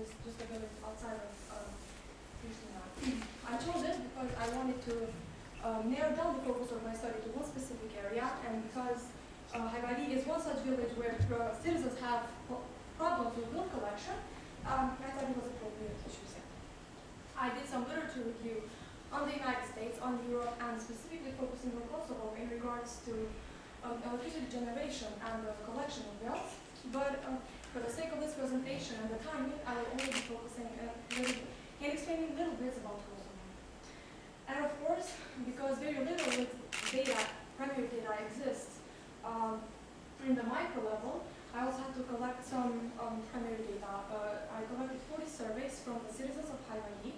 is just a village outside of Pristina. I chose it because I wanted to narrow down the focus of my study to one specific area, and because Hajvali is one such village where citizens have problems with bill collection, I thought it was appropriate to choose it. I did some literature review on the United States, on Europe, and specifically focusing on Kosovo in regards to electricity generation and the collection of bills. But for the sake of this presentation and the timing, I will only be focusing and explaining little bits about Kosovo. And of course, because very little data, primary data exists in the micro level, I also had to collect some primary data. I collected 40 surveys from the citizens of Hajvali,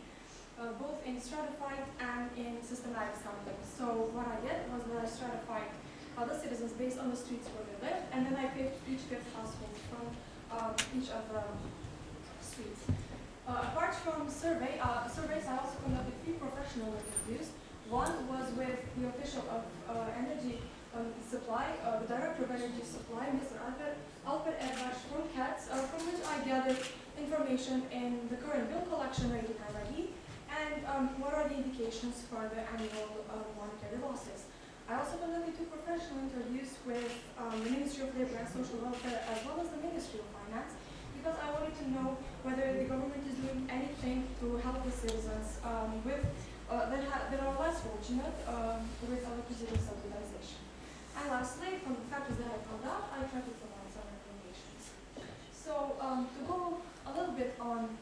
both in stratified and in systematic sampling. So what I did was that I stratified the citizens based on the streets where they lived, and then I picked each fifth household from each of the streets. Apart from surveys, I also conducted 3 professional interviews. One was with the official of energy supply, the director of energy supply, Mr. Alper Erbash from CATS, from which I gathered information in the current bill collection rate in Hajvali, and what are the indications for the annual monetary losses. I also conducted 2 professional interviews with the Ministry of Labor and Social Welfare as well as the Ministry of Finance, because I wanted to know whether the government is doing anything to help the citizens that are less fortunate with electricity subsidization. And lastly, from the factors that I found out, I tried to provide some recommendations. So to go a little bit on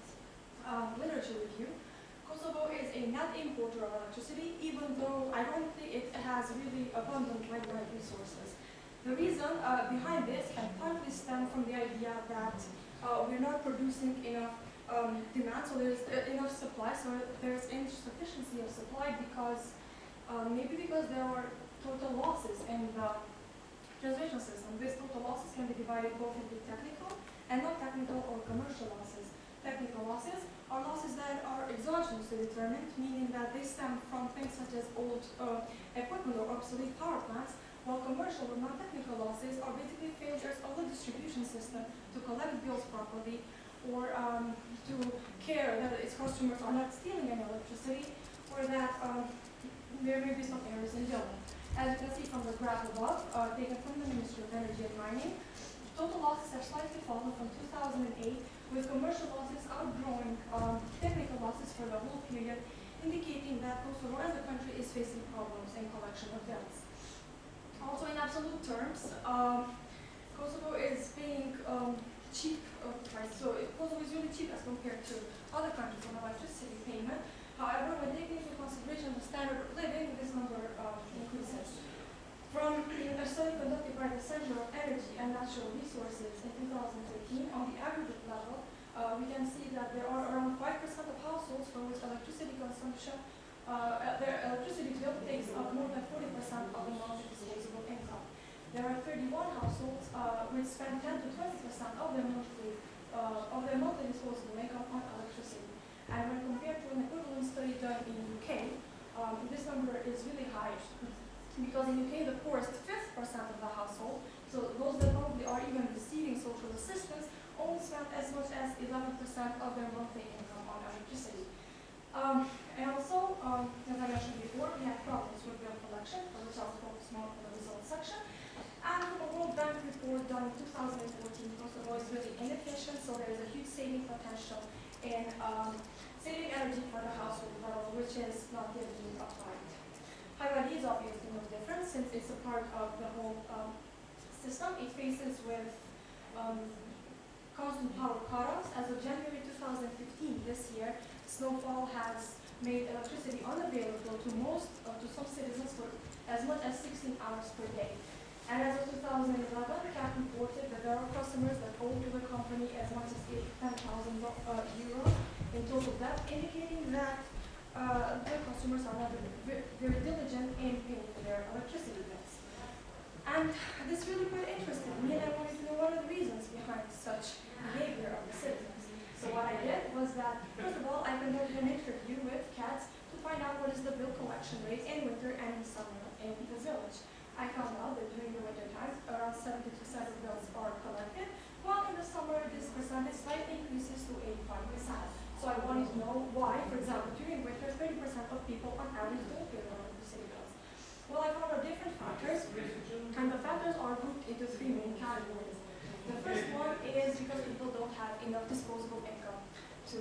literature review, Kosovo is a net importer of electricity, even though ironically it has really abundant lignite resources. The reason behind this can partly stem from the idea that we're not producing enough demand, so there's enough supply, so there's insufficiency of supply because maybe because there are total losses in the transmission system. These total losses can be divided both into technical and non-technical or commercial losses. Technical losses are losses that are exogenously determined, meaning that they stem from things such as old equipment or obsolete power plants, while commercial or non-technical losses are basically failures of the distribution system to collect bills properly or to care that its customers are not stealing any electricity, or that there may be some errors in billing. As you can see from the graph above, taken from the Ministry of Energy and Mining, total losses have slightly fallen from 2008, with commercial losses outgrowing technical losses for the whole period, indicating that Kosovo as a country is facing problems in collection of bills. Also in absolute terms, Kosovo is paying cheap price. So Kosovo is really cheap as compared to other countries on electricity payment. However, when taking into consideration the standard of living, this number increases. From a study conducted by the Center of Energy and Natural Resources in 2013, on the aggregate level, we can see that there are around 5% of households for which electricity consumption, their electricity bill takes up more than 40% of the monthly disposable income. There are 31 households which spend 10 to 20% of their monthly disposable income on electricity. And when compared to an equivalent study done in UK, this number is really high. Because in UK, the poorest 5% of the household, so those that probably are even receiving social assistance, only spend as much as 11% of their monthly income on electricity. And also, as I mentioned before, we have problems with bill collection, for which I'll focus more on the results section. And from a World Bank report done in 2014, Kosovo is really inefficient, so there is a huge saving potential in saving energy for the household level, which is not yet being applied. Hajvali is obviously no different, since it's a part of the whole system. It faces with constant power cutoffs. As of January 2015, this year, snowfall has made electricity unavailable to some citizens for as much as 16 hours per day. And as of 2011, CAT reported that there are customers that owe to the company as much as €10,000 in total debt, indicating that the customers are not very diligent in paying for their electricity bills. And this really quite interested me, and I wanted to know what are the reasons behind such behavior of the citizens. So what I did was that, first of all, I conducted an interview with CATS to find out what is the bill collection rate in winter and in summer in the village. I found out that during the winter times, around 70% of bills are collected, while in the summer this percentage slightly increases to 85%. to know why, for example, during winter, 30% of people on average don't pay their electricity bills. Well, I found out different factors, and the factors are grouped into three main categories. The first one is because people don't have enough disposable income to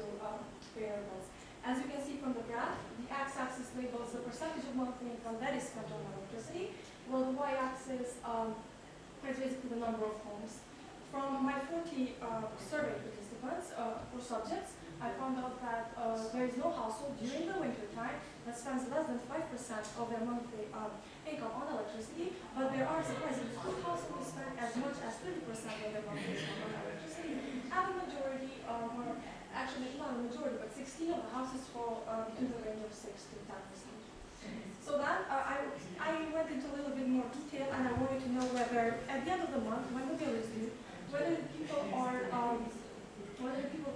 pay their bills. As you can see from the graph, the x-axis labels the percentage of monthly income that is spent on electricity, while the y-axis is basically the number of homes. From my 40 survey participants or subjects, I found out that there is no household during the winter time that spends less than 5% of their monthly income on electricity, but there are surprisingly two households who spend as much as 30% of their monthly income on electricity, and the majority, or actually not a majority, but 16 of the houses fall in the range of 6 to 10%. So then I went into a little bit more detail, and I wanted to know whether at the end of the month, when the bill is due, whether the people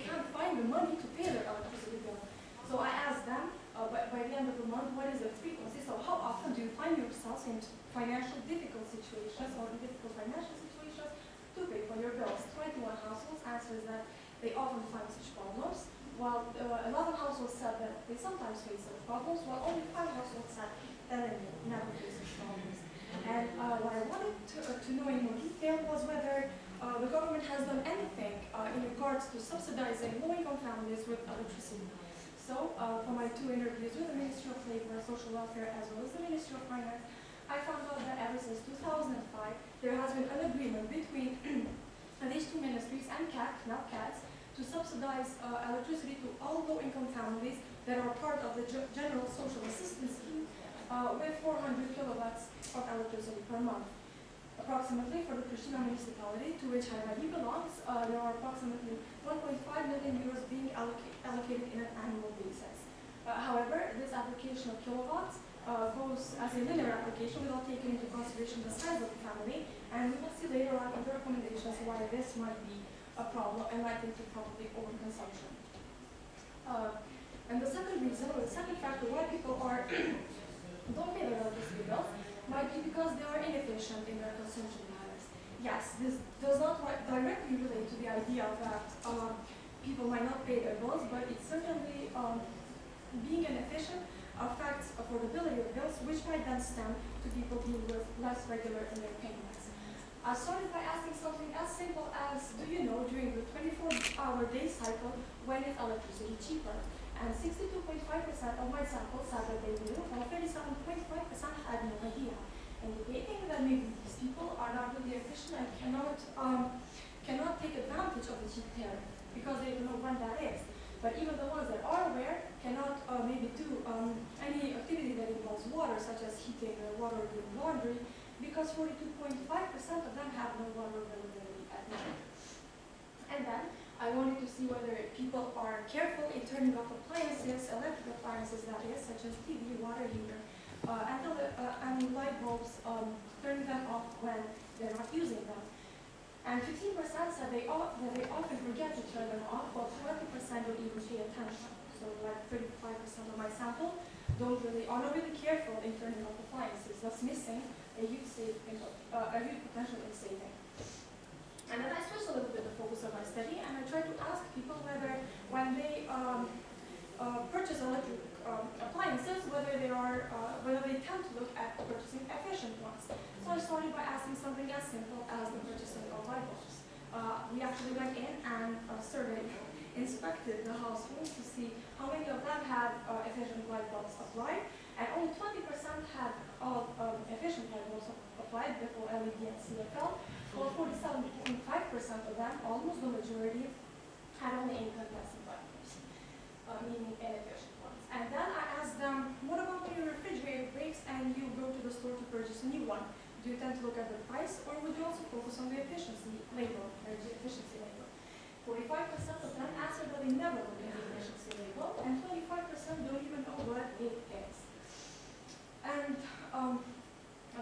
can't find the money to pay their electricity bill. So I asked them by the end of the month, what is the frequency? So how often do you find yourselves in financial difficult situations or in difficult financial situations to pay for your bills? 21 households answers that they often find such problems, while 11 households said that they sometimes face such problems, while only 5 households said that they never face such problems. And what I wanted to know in more detail was whether the government has done anything in regards to subsidizing low-income families with electricity. So, for my 2 interviews with the Ministry of Labor, Social Welfare, as well as the Ministry of Finance, I found out that ever since 2005, there has been an agreement between these 2 ministries and CAT, now CATS, to subsidize electricity to all low-income families that are part of the General Social Assistance Scheme with 400 kilowatts of electricity per month. Approximately for the Pristina municipality, to which Hajvali belongs, there are approximately 1.5 million euros being allocated in an annual basis. However, this application of kilowatts goes as a linear application without taking into consideration the size of the family, and we will see later on in the recommendations why this might be a problem and likely to probably overconsumption. And the second reason, or the second factor why people don't pay their electricity bills might be because they are inefficient in their consumption patterns. Yes, this does not directly relate to the idea that people might not pay their bills, but it certainly, being inefficient, affects affordability of bills, which might then stem to people being less regular in their payments. I started by asking something as simple as, do you know during the 24-hour day cycle when is electricity cheaper? And 62.5% of my sample said that they knew, while 37.5% had no idea, indicating that maybe these people are not really efficient and cannot take advantage of the cheap tariff because they don't know when that is. But even the ones that are aware cannot maybe do any activity that involves water, such as heating their water or doing laundry, because 42.5% of them have no water availability at night. And then I wanted to see whether people are careful in turning off appliances, electric appliances that is, such as TV, water heater, and light bulbs, turning them off when they're not using them. And 15% said that they often forget to turn them off, while 20% don't even pay attention. So like 35% of my sample are not really careful in turning off appliances, thus missing a huge potential in saving. And then I switched a little bit the focus of my study, and I tried to ask people whether when they purchase electric appliances, whether they tend to look at purchasing efficient ones. So I started by asking something as simple as the purchasing of light bulbs. We actually went in and inspected the households to see how many of them had efficient light bulbs applied, and only 20% had all efficient light bulbs applied, before LED and CFL, while 47.5% of them, almost the majority, had only incandescent light bulbs, meaning inefficient ones. And then I asked them, what about when your refrigerator breaks and you go to the store to purchase a new one? Do you tend to look at the price, or would you also focus on the efficiency label, energy efficiency label? 45% of them answered that they never look at the efficiency label, and 25% don't even know what it is. And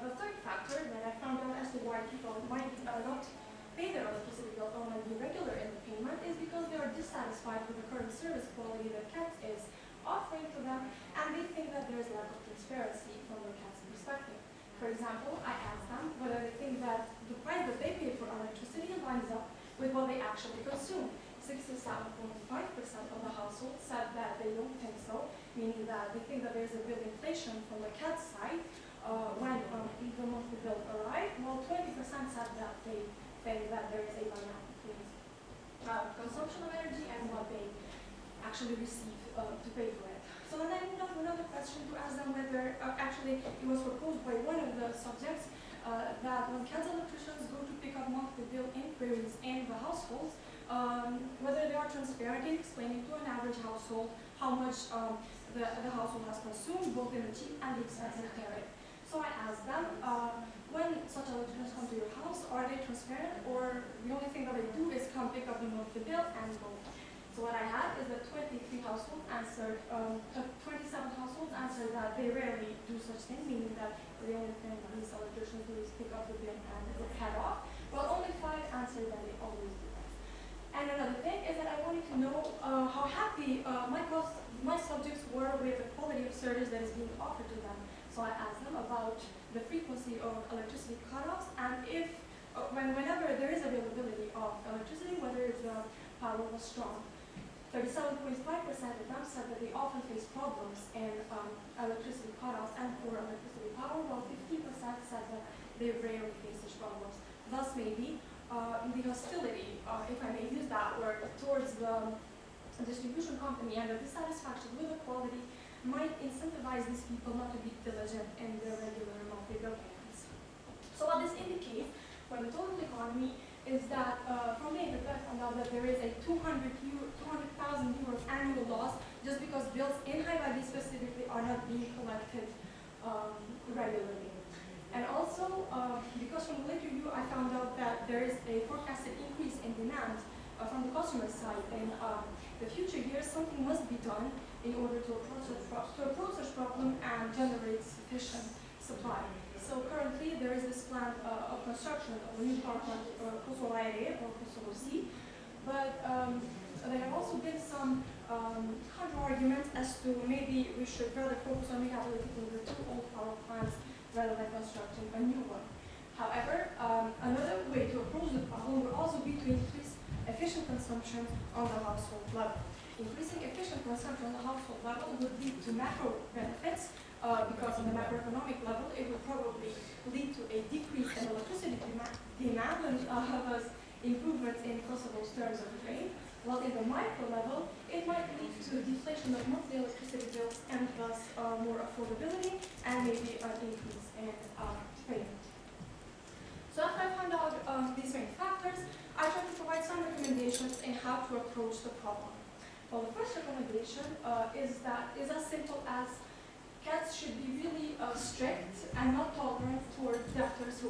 the third factor that I found out as to why people might not pay their electricity bill or might be irregular in the payment is because they are dissatisfied with the current service quality that CAT is offering to them, and they think that there is lack of transparency from the CAT's perspective. For example, I asked them whether they think that the price that they pay for electricity lines up with what they actually consume. 67.5% of the households said that they don't think so, meaning that they think that there's a bill inflation from the cat side when the monthly bill arrived. Well, 20% said that they think that there is a dynamic between consumption of energy and what they actually receive to pay for it. So then I moved on to another question to ask them whether, actually it was proposed by one of the subjects that when CAD's electricians go to pick up monthly bill inquiries in the households, whether they are transparent in explaining to an average household how much the household has consumed, both in the cheap and the expensive tariff. So I asked them, when such electricians come to your house, are they transparent, or the only thing that they do is come pick up the monthly bill and go? So what I had is that 23 households answered, 27 households answered that they rarely do such thing, meaning that the only thing these electricians do is pick up the bill and head off. Well, only 5 answered that they always do that. And another thing is that I wanted to know how happy my subjects were with the quality of service that is being offered to them. So I asked them about the frequency of electricity cutoffs and if, whenever there is availability of electricity, whether the power was strong. 37.5% of them said that they often face problems in electricity cutoffs and poor electricity power, while 15% said that they rarely face such problems. Thus, maybe the hostility, if I may use that word, towards the distribution company and the dissatisfaction with the quality might incentivize these people not to be diligent in their regular monthly bill payments. So what this indicates for the total economy is that from the internet I found out that there is a 200,000 euros annual loss just because bills in Hajvali specifically are not being collected regularly. And also, because from the later review I found out that there is a forecasted increase in demand from the customer side in the future years, something must be done in order to approach such problem and generate sufficient supply. So currently there is this plan of construction of a new power plant, Kosovo A.U.K or Kosovo C, but there have also been some counter-arguments as to maybe we should rather focus on rehabilitating the 2 old power plants rather than constructing a new one. However, another way to approach the problem would also be to increase efficient consumption on the household level. Increasing efficient consumption on the household level would lead to macro benefits because on the macroeconomic level it would probably lead to a decrease in electricity demand and thus improvements in Kosovo's terms of trade, while in the micro level it might lead to deflation of monthly electricity bills and thus more affordability and maybe an increase in payment. So after I found out these main factors, I tried to provide some recommendations in how to approach the problem. Well, the first recommendation is as simple as cats should be really strict and not tolerant toward debtors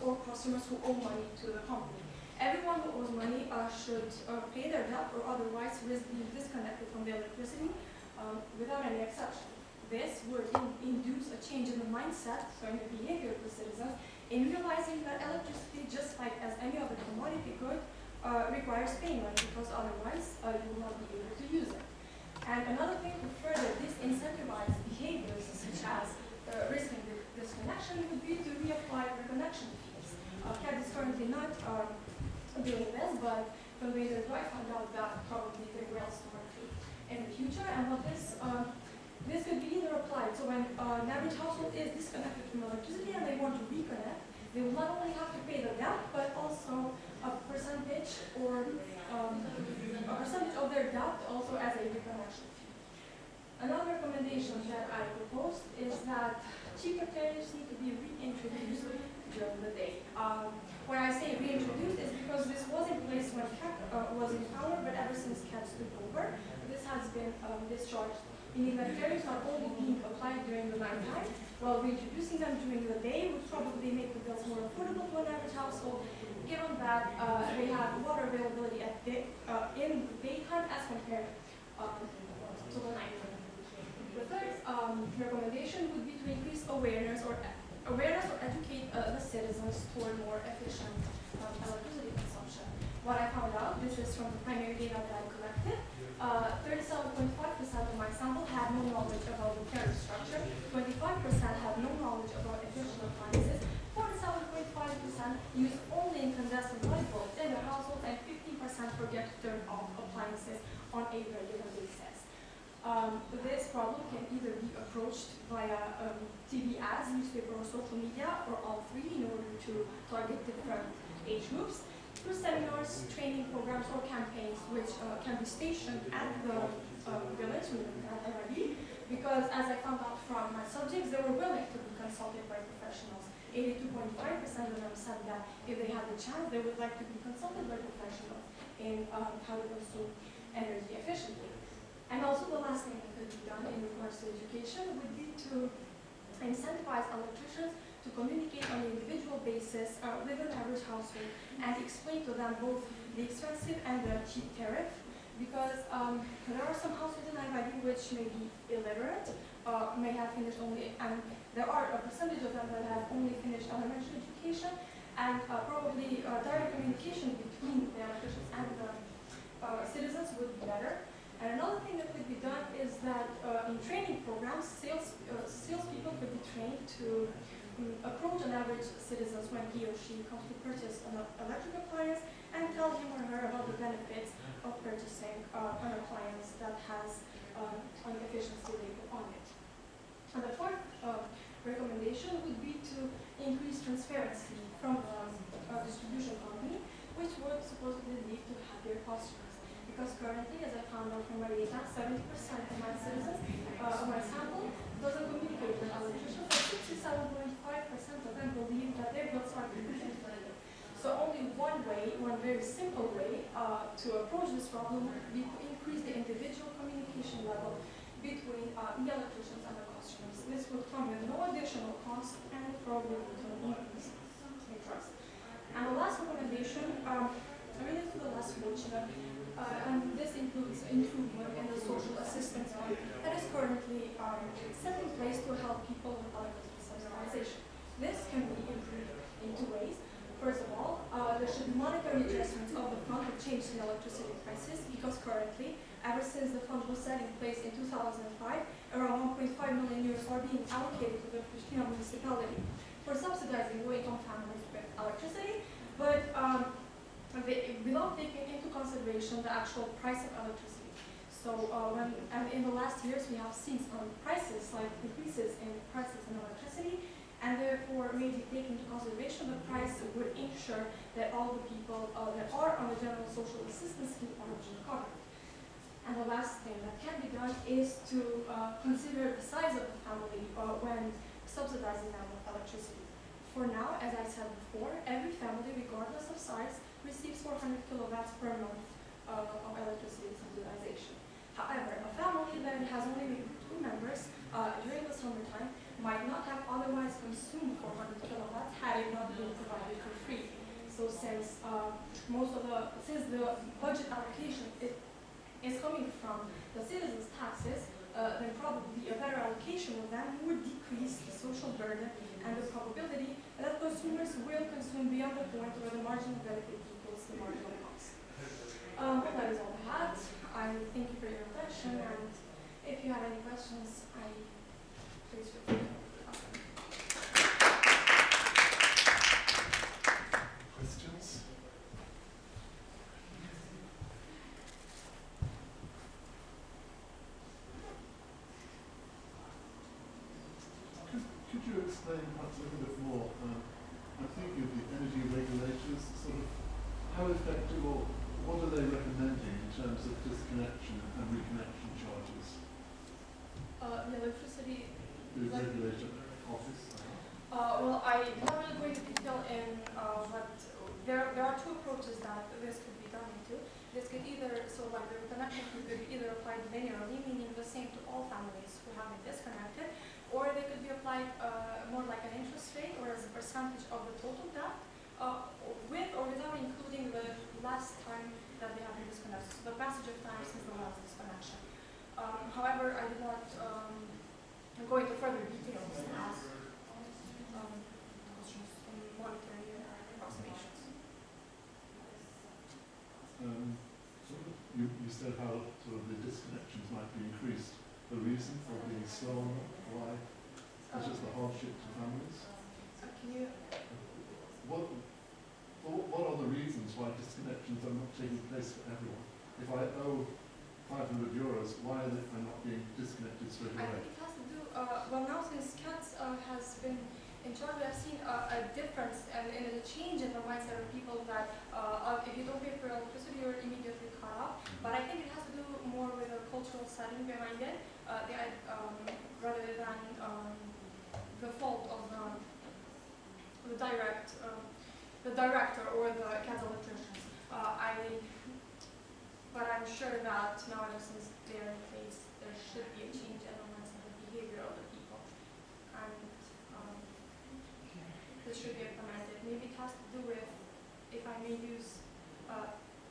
or customers who owe money to the company. Everyone who owes money should pay their debt or otherwise risk being disconnected from the electricity without any exception. This would induce a change in the mindset, so in the behavior of the citizens, in realizing that electricity, just like as any other commodity good, requires payment because otherwise you will not be able to use it. And another thing to further disincentivize behaviors such as risking disconnection would be to reapply reconnection fees. CAD is currently not doing this, but from the way I found out that probably they will start to in the future. And what this could be either applied. So when an average household is disconnected from electricity and they want to reconnect, they will not only have to pay the debt, but also a percentage of their debt also as a reconnection fee. Another recommendation that I proposed is that cheaper tariffs need to be reintroduced during the day. When I say reintroduced is because this was in place when CAT was in power, but ever since CAT took over, this has been discharged, meaning that tariffs are only being applied during the nighttime, while reintroducing them during the day would probably make the bills more affordable to an average household, given that they have water availability in the daytime as compared to the nighttime. The third recommendation would be to increase awareness or educate the citizens toward more efficient electricity consumption. What I found out, this is from the primary data that I collected, 37.5% of my sample had no knowledge about the tariff structure, 25% had no knowledge about efficient appliances, 47.5% used only incandescent light bulbs in their household, and 15% forget get a third of appliances on a regular basis. This problem can either be approached via TV ads, newspaper, or social media, or all three in order to target different age groups, through seminars, training programs, or campaigns which can be stationed at the village, at Hajvali, because as I found out from my subjects, they were willing to be consulted by professionals. 82.5% of them said that if they had the chance, they would like to be consulted by professionals in how to consume energy efficiently. And also the last thing that could be done in regards to education would be to incentivize electricians to communicate on an individual basis with an average household and explain to them both the expensive and the cheap tariff, because there are some households in Hajvali which may be illiterate, may have finished only, and there are a percentage of them that have only finished elementary education, and probably direct communication between the electricians and the citizens would be better. And another thing that could be done is that in training programs, salespeople could be trained to approach an average citizen when he or she comes to purchase an electric appliance and tell him or her about the benefits of purchasing an appliance that has an efficiency label on it. And the fourth recommendation would be to increase transparency from a distribution company, which would supposedly lead to happier customers. Because currently, as I found out from my data, 70% of my citizens, of my sample, doesn't communicate with electricians, but 67.5% of them believe that their bills are inflated. So only one way, one very simple way to approach this problem would be to increase the individual communication level between the electricians and the customers. This would come with no additional cost and probably lead to an increase in trust. And the last recommendation, related to the last mention, and this includes improvement in the social assistance fund that is currently set in place to help people with electricity subsidization. This can be improved in two ways. First of all, there should be monetary adjustments of the fund to change the electricity prices, because currently, ever since the fund was set in place in 2005, around 1.5 million euros are being allocated to the Pristina municipality for subsidizing low-income families with electricity, but without taking into consideration the actual price of electricity. So and in the last years we have seen some prices, like increases in prices in electricity, and therefore maybe taking into consideration the price would ensure that all the people that are on the general social assistance scheme are being covered. And the last thing that can be done is to consider the size of the family when subsidizing them with electricity. For now, as I said before, every family, regardless of size, receives 400 kilowatts per month of electricity subsidization. However, a family that has only 2 members during the summertime might not have otherwise consumed 400 kilowatts had it not been provided for free. So since the budget allocation is coming from the citizens' taxes, then probably a better allocation of them would decrease the social burden and the probability that consumers will consume beyond the point where the marginal benefit equals the marginal cost. Well, that is all I had. I thank you for your attention, and if you have any questions, please feel free to ask them. Questions? Could you explain perhaps a little bit more? I'm thinking of the energy regulators, sort of how effective or what are they recommending in terms of disconnection and reconnection charges? The electricity Regulator office? Well, I'm not really going to detail in what there are two approaches that this could be done into. This could either, so like the reconnection could be either applied linearly, meaning the same to all families who have been disconnected, or they could be applied more like an interest rate or as a percentage of the total debt, with or without including the last time that they have been disconnected, so the passage of time since the last disconnection. However, I did not go into further details and ask questions on monetary approximations. You said how sort of the disconnections might be increased. The reason for being slow, why? It's just the hardship to families. Can you? What what are the reasons why disconnections are not taking place for everyone? If I owe €500, why are I not being disconnected straight I away? think it has to do, well now since CATS has been in charge, I've seen a difference and a change in the mindset of people that if you don't pay for electricity, you're immediately cut off. But I think it has to do more with a cultural setting behind it, rather than the fault of the director or the CATS electricians. But I'm sure that nowadays, since they're in place, there should be a change in the mindset and behavior of the people. And this should be implemented. Maybe it has to do with, if I may use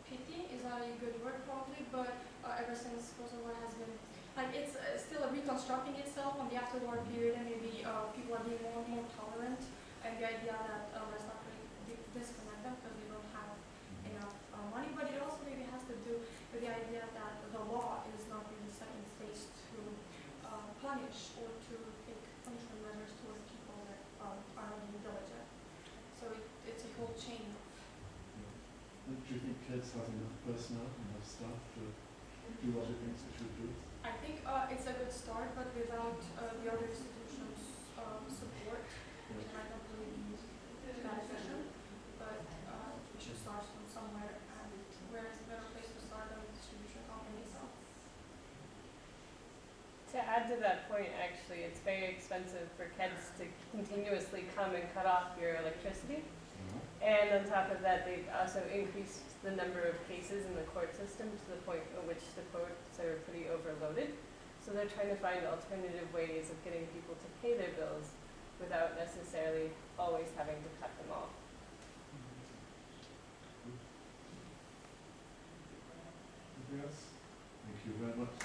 pity, is that a good word probably, but ever since Kosovo has been, like it's still reconstructing itself on the after-war period, and maybe people are being more and more tolerant, and the idea that let's not really disconnect them because they don't have enough money, but it also maybe has to do with the idea that the law is not really set in place to punish or to take punishment measures towards people that are not being diligent. So it's a whole chain of. And do you think KEDS has enough personnel, enough staff to do what it thinks it should do? I think it's a good start, but without the other institutions' support, it might not really be that efficient. But we should start from somewhere, and where is a better place to start than the distribution company itself? To add to that point, actually, it's very expensive for KEDS to continuously come and cut off your electricity. And on top of that, they've also increased the number of cases in the court system to the point at which the courts are pretty overloaded. So they're trying to find alternative ways of getting people to pay their bills without necessarily always having to cut them off. Anything else? Thank you very much.